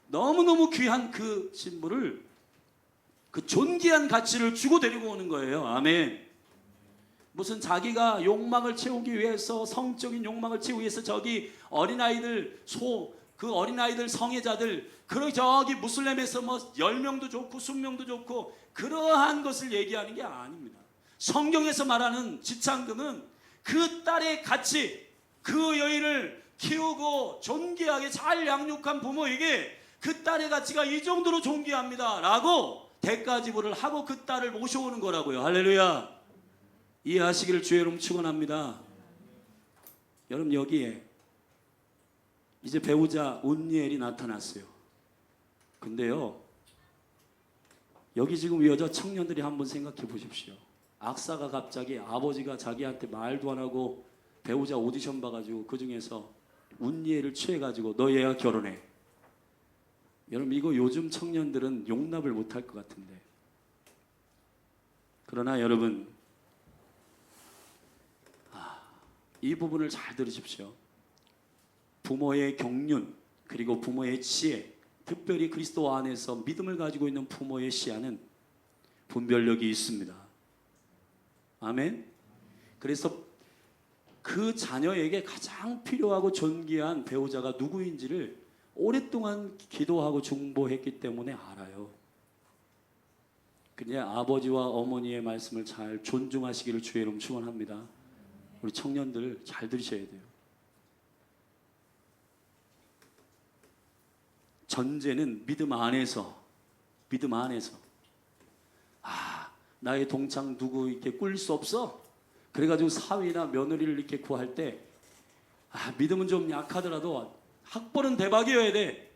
너무너무 귀한 그 신부를, 그 존귀한 가치를 주고 데리고 오는 거예요. 아멘. 무슨 자기가 욕망을 채우기 위해서, 성적인 욕망을 채우기 위해서 저기 어린아이들, 그 어린아이들 성애자들, 저기 무슬림에서 뭐 10명도 좋고 20명도 좋고 그러한 것을 얘기하는 게 아닙니다. 성경에서 말하는 지참금은 그 딸의 가치, 그 여인을 키우고 존귀하게 잘 양육한 부모에게 그 딸의 가치가 이 정도로 존귀합니다 라고 대가 지불을 하고 그 딸을 모셔오는 거라고요. 할렐루야. 이해하시기를 주의 이름 축원합니다. 여러분, 여기에 이제 배우자 온니엘이 나타났어요. 근데요, 여기 지금 여자 청년들이 한번 생각해 보십시오. 악사가 갑자기 아버지가 자기한테 말도 안 하고 배우자 오디션 봐가지고 그 중에서 온니엘을 취해가지고 너 얘가 결혼해. 여러분, 이거 요즘 청년들은 용납을 못할 것 같은데. 그러나 여러분, 이 부분을 잘 들으십시오. 부모의 경륜 그리고 부모의 지혜, 특별히 그리스도 안에서 믿음을 가지고 있는 부모의 시야는 분별력이 있습니다. 아멘. 그래서 그 자녀에게 가장 필요하고 존귀한 배우자가 누구인지를 오랫동안 기도하고 중보했기 때문에 알아요. 그냥 아버지와 어머니의 말씀을 잘 존중하시기를 주의 이름 축원합니다. 우리 청년들 잘 들으셔야 돼요. 전제는 믿음 안에서 나의 동창 누구 이렇게 꿀 수 없어? 그래가지고 사위나 며느리를 이렇게 구할 때 믿음은 좀 약하더라도 학벌은 대박이어야 돼.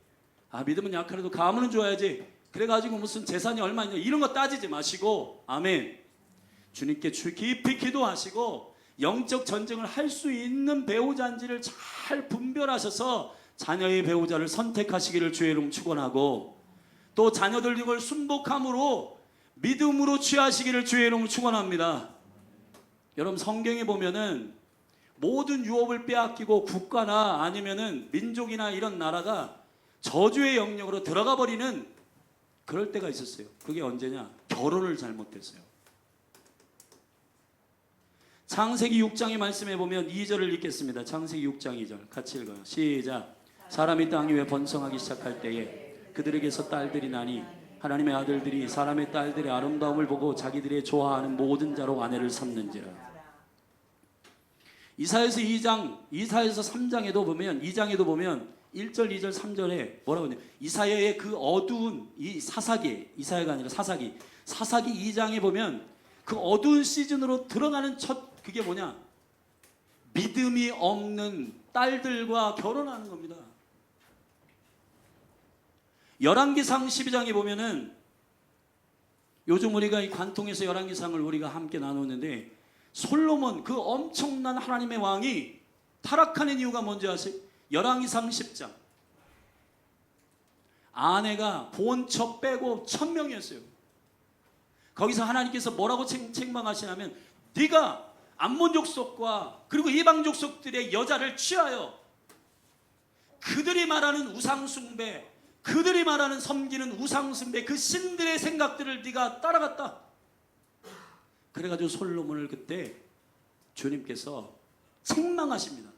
믿음은 약하더라도 가문은 좋아야지. 그래가지고 무슨 재산이 얼마냐 이런 거 따지지 마시고, 아멘, 주님께 깊이 기도하시고 영적 전쟁을 할 수 있는 배우자인지를 잘 분별하셔서 자녀의 배우자를 선택하시기를 주의 이름 축원하고, 또 자녀들 이걸 순복함으로 믿음으로 취하시기를 주의 이름 축원합니다. 여러분, 성경에 보면은 모든 유업을 빼앗기고 국가나 아니면은 민족이나 이런 나라가 저주의 영역으로 들어가 버리는 그럴 때가 있었어요. 그게 언제냐? 결혼을 잘못했어요. 창세기 6장의 말씀에 보면 2절을 읽겠습니다. 창세기 6장 2절 같이 읽어요. 시작. 사람이 땅 위에 번성하기 시작할 때에 그들에게서 딸들이 나니 하나님의 아들들이 사람의 딸들의 아름다움을 보고 자기들의 좋아하는 모든 자로 아내를 삼는지라. 이사야서 3장에도 보면 2장에도 보면 1절, 2절, 3절에 뭐라고 하냐? 이사야의 그 어두운 이 사사기, 이사야가 아니라 사사기 2장에 보면 그 어두운 시즌으로 들어가는 첫 그게 뭐냐? 믿음이 없는 딸들과 결혼하는 겁니다. 열왕기상 12장에 보면은 요즘 우리가 이 관통에서 열왕기상을 우리가 함께 나누는데 솔로몬 그 엄청난 하나님의 왕이 타락하는 이유가 뭔지 아세요? 열왕기상 10장 아내가 본처 빼고 1000명이었어요. 거기서 하나님께서 뭐라고 책망하시냐면 네가 암몬 족속과 그리고 이방 족속들의 여자를 취하여 그들이 말하는 우상숭배, 그들이 말하는 섬기는 우상숭배, 그 신들의 생각들을 네가 따라갔다. 그래가지고 솔로몬을 그때 주님께서 책망하십니다.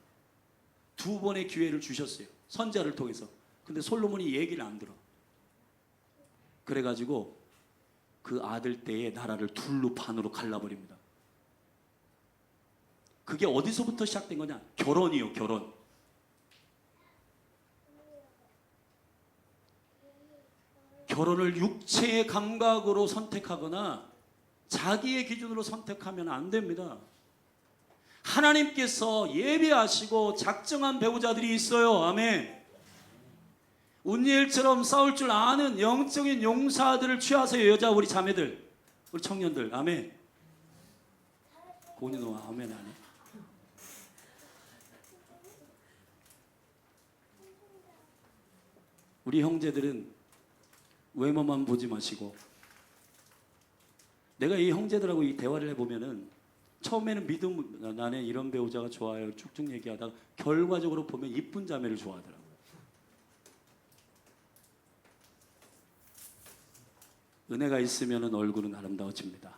2번의 기회를 주셨어요. 선지자를 통해서. 근데 솔로몬이 얘기를 안 들어. 그래가지고 그 아들 때의 나라를 둘로 반으로 갈라버립니다. 그게 어디서부터 시작된 거냐? 결혼이요, 결혼. 결혼을 육체의 감각으로 선택하거나 자기의 기준으로 선택하면 안 됩니다. 하나님께서 예비하시고 작정한 배우자들이 있어요. 아멘. 온니엘처럼 싸울 줄 아는 영적인 용사들을 취하세요. 여자 우리 자매들, 우리 청년들. 아멘. 고은이 너 아멘 안 해? 우리 형제들은 외모만 보지 마시고, 내가 이 형제들하고 이 대화를 해보면은 처음에는 믿음, 나는 이런 배우자가 좋아요 쭉쭉 얘기하다가 결과적으로 보면 이쁜 자매를 좋아하더라고요. 은혜가 있으면 얼굴은 아름다워집니다.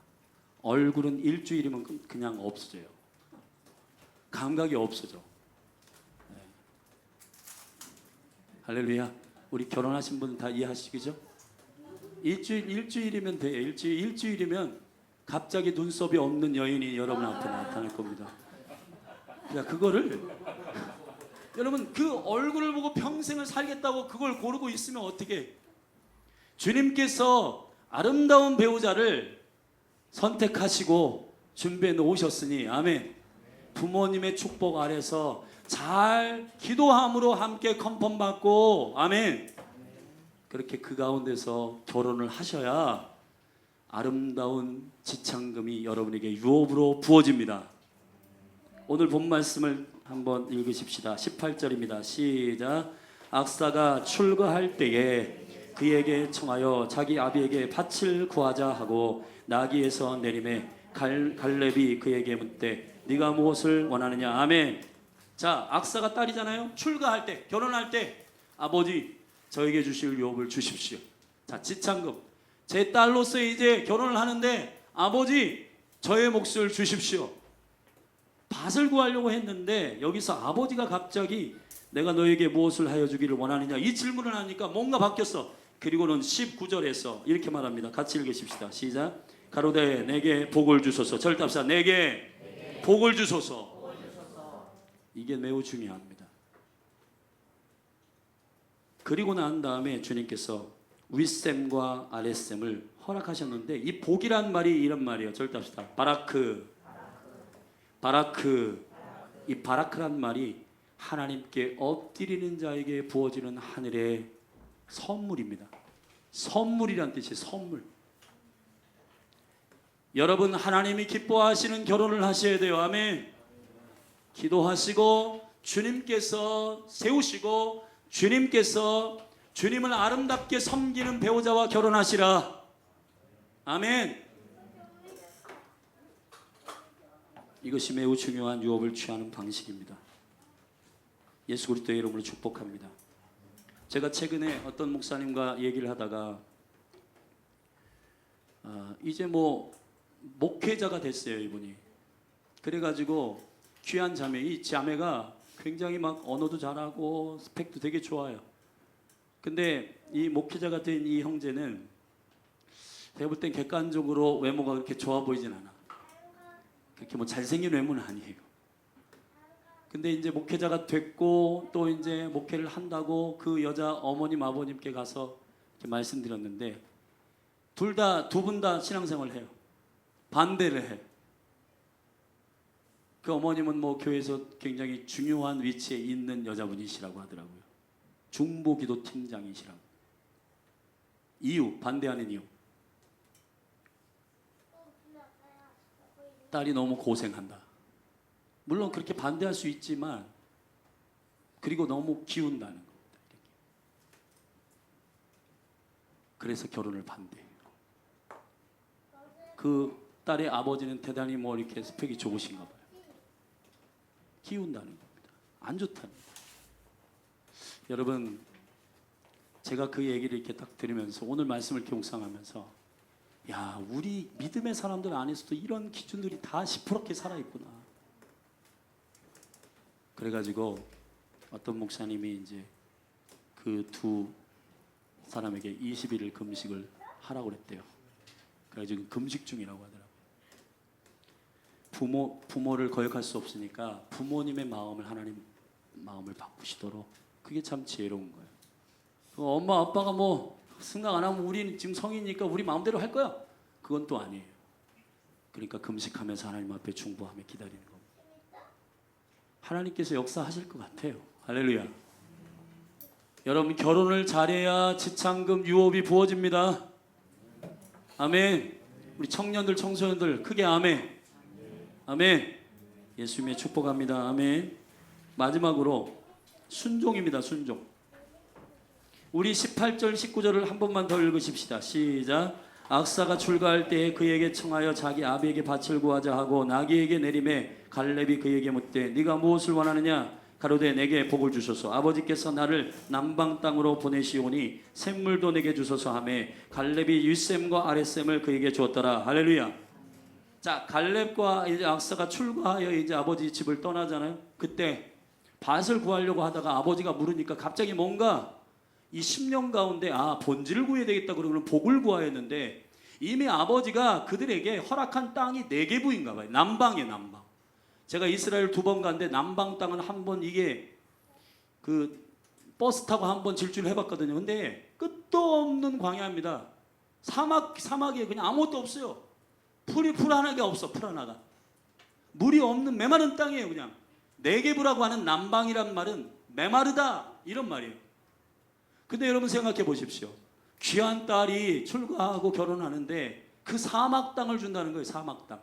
얼굴은 일주일이면 그냥 없어져요. 감각이 없어져. 네. 할렐루야. 우리 결혼하신 분은 다 이해하시겠죠? 일주일이면 돼요. 일주일이면 갑자기 눈썹이 없는 여인이 여러분 앞에 나타날 겁니다. 그러니까 그거를 여러분 그 얼굴을 보고 평생을 살겠다고 그걸 고르고 있으면 어떻게? 주님께서 아름다운 배우자를 선택하시고 준비해 놓으셨으니 아멘. 부모님의 축복 아래서 잘 기도함으로 함께 컨펌 받고 아멘. 그렇게 그 가운데서 결혼을 하셔야 아름다운 지창금이 여러분에게 유업으로 부어집니다. 오늘 본 말씀을 한번 읽으십시다. 18절입니다. 시작. 악사가 출가할 때에 그에게 청하여 자기 아비에게 밭을 구하자 하고 나귀에서 내림에 갈렙이 그에게 묻되 네가 무엇을 원하느냐. 아멘. 자, 악사가 딸이잖아요. 출가할 때, 결혼할 때 아버지 저에게 주실 유업을 주십시오. 자, 지창금. 제 딸로서 이제 결혼을 하는데 아버지 저의 몫을 주십시오. 밭을 구하려고 했는데 여기서 아버지가 갑자기 내가 너에게 무엇을 하여 주기를 원하느냐 이 질문을 하니까 뭔가 바뀌었어. 그리고는 19절에서 이렇게 말합니다. 같이 읽으십시다. 시작. 가로되 내게 복을 주소서. 절답사 내게 복을 주소서. 이게 매우 중요합니다. 그리고 난 다음에 주님께서 윗셈과 아랫셈을 허락하셨는데 이 복이란 말이 이런 말이에요. 절답시다. 바라크. 이 바라크란 말이 하나님께 엎드리는 자에게 부어지는 하늘의 선물입니다. 선물이란 뜻이에요. 선물. 여러분 하나님이 기뻐하시는 결혼을 하셔야 돼요. 아멘. 기도하시고 주님께서 세우시고 주님께서 주님을 아름답게 섬기는 배우자와 결혼하시라. 아멘. 이것이 매우 중요한 유업을 취하는 방식입니다. 예수 그리스도의 이름으로 축복합니다. 제가 최근에 어떤 목사님과 얘기를 하다가 이제 뭐 목회자가 됐어요 이분이. 그래가지고 귀한 자매, 이 자매가 굉장히 막 언어도 잘하고 스펙도 되게 좋아요. 근데 이 목회자가 된 이 형제는 제가 볼 땐 객관적으로 외모가 그렇게 좋아 보이진 않아. 그렇게 뭐 잘생긴 외모는 아니에요. 근데 이제 목회자가 됐고 또 이제 목회를 한다고 그 여자 어머님 아버님께 가서 이렇게 말씀드렸는데 두 분 다 신앙생활을 해요. 반대를 해. 그 어머님은 뭐 교회에서 굉장히 중요한 위치에 있는 여자분이시라고 하더라고요. 중보기도 팀장이시라고. 이유, 반대하는 이유. 딸이 너무 고생한다. 물론 그렇게 반대할 수 있지만 그리고 너무 기운다는 겁니다. 그래서 결혼을 반대해요. 그 딸의 아버지는 대단히 뭐 이렇게 스펙이 좋으신가 봐요. 기운다는 겁니다. 안 좋답니다. 여러분 제가 그 얘기를 이렇게 딱 들으면서 오늘 말씀을 이렇게 묵상하면서 야 우리 믿음의 사람들 안에서도 이런 기준들이 다 시퍼렇게 살아있구나. 그래가지고 어떤 목사님이 이제 그 두 사람에게 20일을 금식을 하라고 그랬대요. 그래가지고 금식 중이라고 하더라고요. 부모를 거역할 수 없으니까 부모님의 마음을 하나님 마음을 바꾸시도록 그게 참 지혜로운 거예요. 엄마 아빠가 뭐 생각 안 하면 우리는 지금 성인이니까 우리 마음대로 할 거야. 그건 또 아니에요. 그러니까 금식하면서 하나님 앞에 중보하며 기다리는 겁니다. 하나님께서 역사하실 것 같아요. 할렐루야. 여러분 결혼을 잘해야 지창금 유업이 부어집니다. 아멘. 우리 청년들 청소년들 크게 아멘. 아멘. 예수님의 축복합니다. 아멘. 마지막으로 순종입니다. 순종. 우리 18절 19절을 한 번만 더 읽으십시다. 시작. 악사가 출가할 때에 그에게 청하여 자기 아비에게 밭을 구하자 하고 나귀에게 내림에 갈렙이 그에게 묻되 네가 무엇을 원하느냐. 가로되 내게 복을 주소서. 아버지께서 나를 남방 땅으로 보내시오니 샘물도 내게 주소서 하며 갈렙이 윗샘과 아랫샘을 그에게 주었더라. 할렐루야. 자, 갈렙과 이제 악사가 출가하여 이제 아버지 집을 떠나잖아요. 그때 밭을 구하려고 하다가 아버지가 물으니까 갑자기 뭔가 이 10년 가운데 본질을 구해야 되겠다 그러고는 복을 구해야 했는데 이미 아버지가 그들에게 허락한 땅이 네개부인가 봐요. 남방이에요. 남방. 제가 이스라엘 2번 갔는데 남방 땅은 한 번 이게 그 버스 타고 한번 질주를 해봤거든요. 근데 끝도 없는 광야입니다. 사막에 그냥 아무것도 없어요. 풀 하나가 없어. 풀 하나가. 물이 없는 메마른 땅이에요. 그냥 네게브라고 하는 남방이란 말은 메마르다 이런 말이에요. 근데 여러분 생각해 보십시오. 귀한 딸이 출가하고 결혼하는데 그 사막 땅을 준다는 거예요. 사막 땅.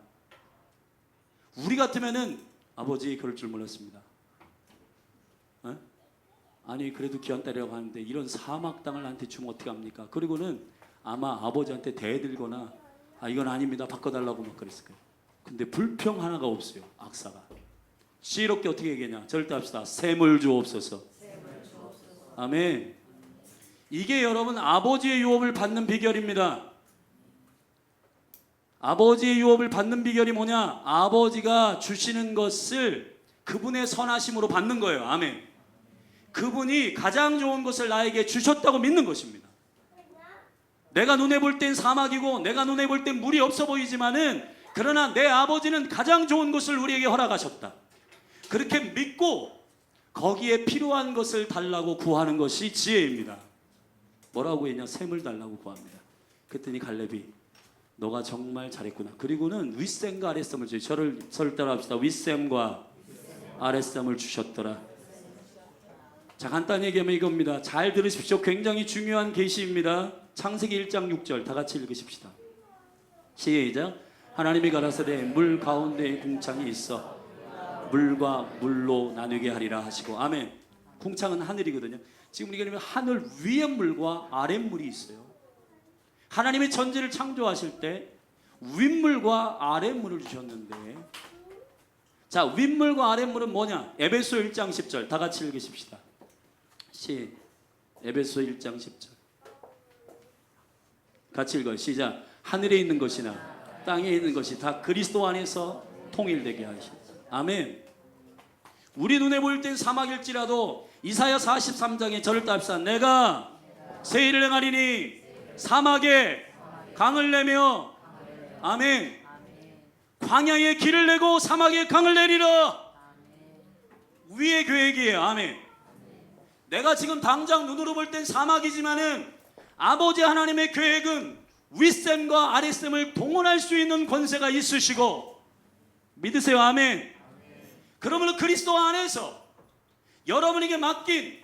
우리 같으면은 아버지 그럴 줄 몰랐습니다. 에? 아니 그래도 귀한 딸이라고 하는데 이런 사막 땅을 나한테 주면 어떡합니까? 그리고는 아마 아버지한테 대들거나 이건 아닙니다. 바꿔달라고 막 그랬을 거예요. 근데 불평 하나가 없어요. 악사가. 시럽게 어떻게 얘기하냐? 절대 합시다. 샘을 주옵소서. 아멘. 이게 여러분 아버지의 유업을 받는 비결입니다. 아버지의 유업을 받는 비결이 뭐냐? 아버지가 주시는 것을 그분의 선하심으로 받는 거예요. 아멘. 그분이 가장 좋은 것을 나에게 주셨다고 믿는 것입니다. 내가 눈에 볼 땐 사막이고 내가 눈에 볼 땐 물이 없어 보이지만은 그러나 내 아버지는 가장 좋은 것을 우리에게 허락하셨다. 그렇게 믿고 거기에 필요한 것을 달라고 구하는 것이 지혜입니다. 뭐라고 했냐? 샘을 달라고 구합니다. 그랬더니 갈렙이 너가 정말 잘했구나. 그리고는 윗샘과 아랫샘을 주셔. 저를 따라합시다. 윗샘과 아랫샘을 주셨더라. 자, 간단히 얘기하면 이겁니다. 잘 들으십시오. 굉장히 중요한 계시입니다. 창세기 1장 6절 다 같이 읽으십시다. 시작. 하나님이 가라사대 물 가운데에 궁창이 있어 물과 물로 나누게 하리라 하시고. 아멘. 궁창은 하늘이거든요. 지금 우리가 하늘 위에 물과 아래 물이 있어요. 하나님의 천지를 창조하실 때 윗물과 아랫물을 주셨는데, 자, 윗물과 아랫물은 뭐냐? 에베소 1장 10절 다 같이 읽으십시다. 에베소 1장 10절 같이 읽어요. 시작. 하늘에 있는 것이나 땅에 있는 것이 다 그리스도 안에서 통일되게 하시다. 아멘. 우리 눈에 보일 땐 사막일지라도 이사야 43장에 저를 따릅시다. 내가 새 일을 행하리니 사막에 강을 내며, 아멘, 광야에 길을 내고 사막에 강을 내리라. 위의 계획이에요. 아멘. 내가 지금 당장 눈으로 볼 땐 사막이지만은 아버지 하나님의 계획은 윗샘과 아랫샘을 동원할 수 있는 권세가 있으시고, 믿으세요. 아멘. 그러면 그리스도 안에서 여러분에게 맡긴,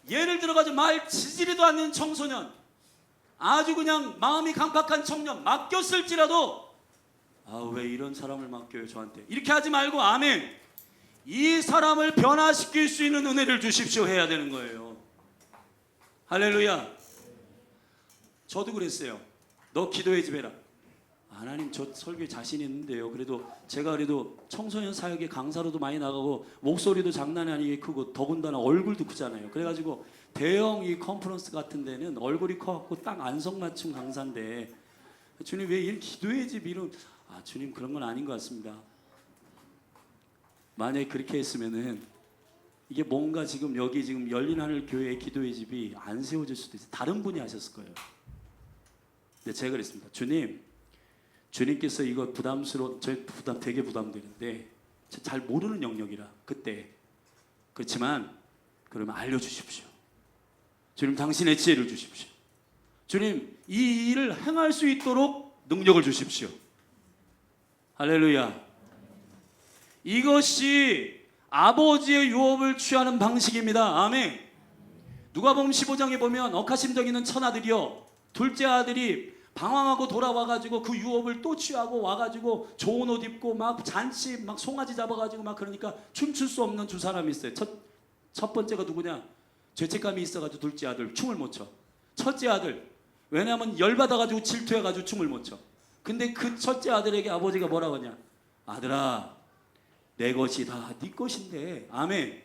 예를 들어가지고 말 지지리도 않는 청소년, 아주 그냥 마음이 강팍한 청년 맡겼을지라도 왜 이런 사람을 맡겨요 저한테, 이렇게 하지 말고 아멘, 이 사람을 변화시킬 수 있는 은혜를 주십시오 해야 되는 거예요. 할렐루야. 저도 그랬어요. 너 기도해 집해라. 하나님 저 설교에 자신 있는데요. 제가 그래도 청소년 사역에 강사로도 많이 나가고 목소리도 장난이 아니게 크고 더군다나 얼굴도 크잖아요. 그래가지고 대형 이 컨퍼런스 같은 데는 얼굴이 커갖고 딱 안성맞춤 강사인데, 주님 왜 이런 기도의 집 이런, 주님 그런 건 아닌 것 같습니다. 만약에 그렇게 했으면은 이게 뭔가 지금 여기 지금 열린하늘 교회 기도의 집이 안 세워질 수도 있어요. 다른 분이 하셨을 거예요. 근데 제가 그랬습니다. 주님께서 이거 되게 부담되는데 잘 모르는 영역이라 그때, 그렇지만 그러면 알려주십시오. 주님 당신의 지혜를 주십시오. 주님 이 일을 행할 수 있도록 능력을 주십시오. 할렐루야. 이것이 아버지의 유업을 취하는 방식입니다. 아멘. 누가복음 15장에 보면 억하심정 있는 천아들이요, 둘째 아들이 방황하고 돌아와가지고 그 유업을 또 취하고 와가지고 좋은 옷 입고 막 잔치 막 송아지 잡아가지고 막 그러니까 춤출 수 없는 두 사람이 있어요. 첫 번째가 누구냐? 죄책감이 있어가지고 둘째 아들 춤을 못 춰. 첫째 아들, 왜냐하면 열받아가지고 질투해가지고 춤을 못 춰. 근데 그 첫째 아들에게 아버지가 뭐라고 하냐? 아들아, 내 것이 다 네 것인데, 아멘,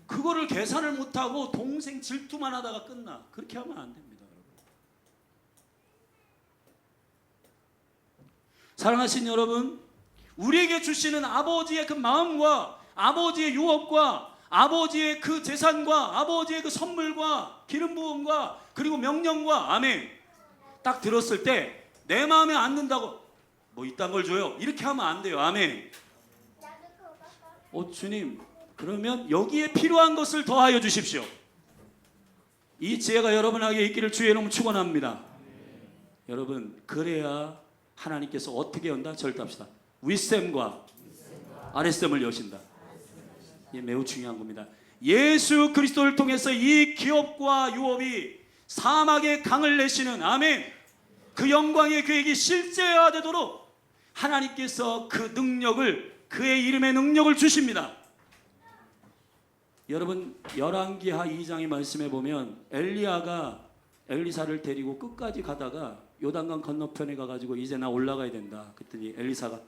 그거를 계산을 못하고 동생 질투만 하다가 끝나. 그렇게 하면 안 됩니다. 사랑하신 여러분, 우리에게 주시는 아버지의 그 마음과 아버지의 유업과 아버지의 그 재산과 아버지의 그 선물과 기름 부음과 그리고 명령과, 아멘, 딱 들었을 때 내 마음에 안 든다고 뭐 이딴 걸 줘요 이렇게 하면 안 돼요. 아멘. 주님 그러면 여기에 필요한 것을 더하여 주십시오. 이 지혜가 여러분에게 있기를 주의 이름으로 축원합니다. 여러분, 그래야 하나님께서 어떻게 연다? 절답시다. 윗셈과 아랫셈을 여신다. 이게 매우 중요한 겁니다. 예수 그리스도를 통해서 이 기업과 유업이 사막의 강을 내시는, 아멘, 그 영광의 계획이 실제화되도록 하나님께서 그 능력을, 그의 이름의 능력을 주십니다. 여러분, 열왕기하 2장의 말씀에 보면 엘리야가 엘리사를 데리고 끝까지 가다가 요단강 건너편에 가가지고 이제 나 올라가야 된다. 그랬더니 엘리사가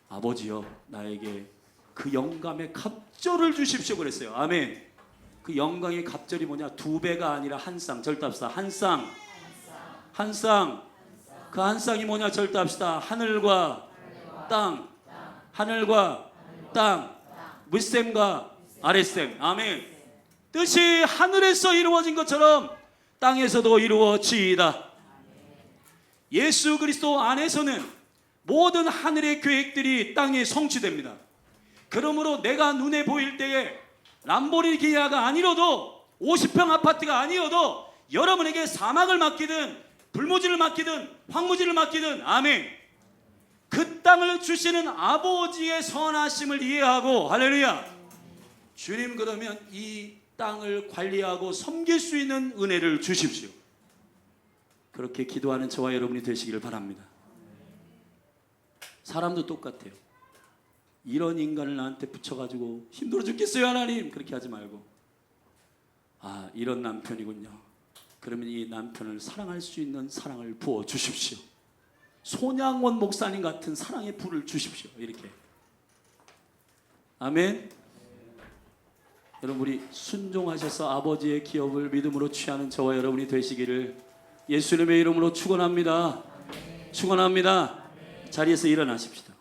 아버지여, 나에게 그 영감의 갑절을 주십시오 그랬어요. 아멘. 그 영광의 갑절이 뭐냐? 2배가 아니라 한 쌍. 절답시다. 한 쌍. 한 쌍. 그 한 쌍이 뭐냐? 절답시다. 하늘과 땅. 하늘과 땅. 윗셈과 아랫셈. 아멘. 뜻이 하늘에서 이루어진 것처럼 땅에서도 이루어지이다. 예수 그리스도 안에서는 모든 하늘의 계획들이 땅에 성취됩니다. 그러므로 내가 눈에 보일 때에 람보르기니가 아니어도 50평 아파트가 아니어도 여러분에게 사막을 맡기든 불모지를 맡기든 황무지를 맡기든, 아멘, 그 땅을 주시는 아버지의 선하심을 이해하고, 할렐루야, 주님 그러면 이 땅을 관리하고 섬길 수 있는 은혜를 주십시오. 그렇게 기도하는 저와 여러분이 되시기를 바랍니다. 사람도 똑같아요. 이런 인간을 나한테 붙여가지고 힘들어 죽겠어요 하나님, 그렇게 하지 말고, 아, 이런 남편이군요. 그러면 이 남편을 사랑할 수 있는 사랑을 부어 주십시오. 손양원 목사님 같은 사랑의 불을 주십시오. 이렇게. 아멘. 여러분, 우리 순종하셔서 아버지의 기업을 믿음으로 취하는 저와 여러분이 되시기를 예수님의 이름으로 축원합니다. 축원합니다. 자리에서 일어나십시다.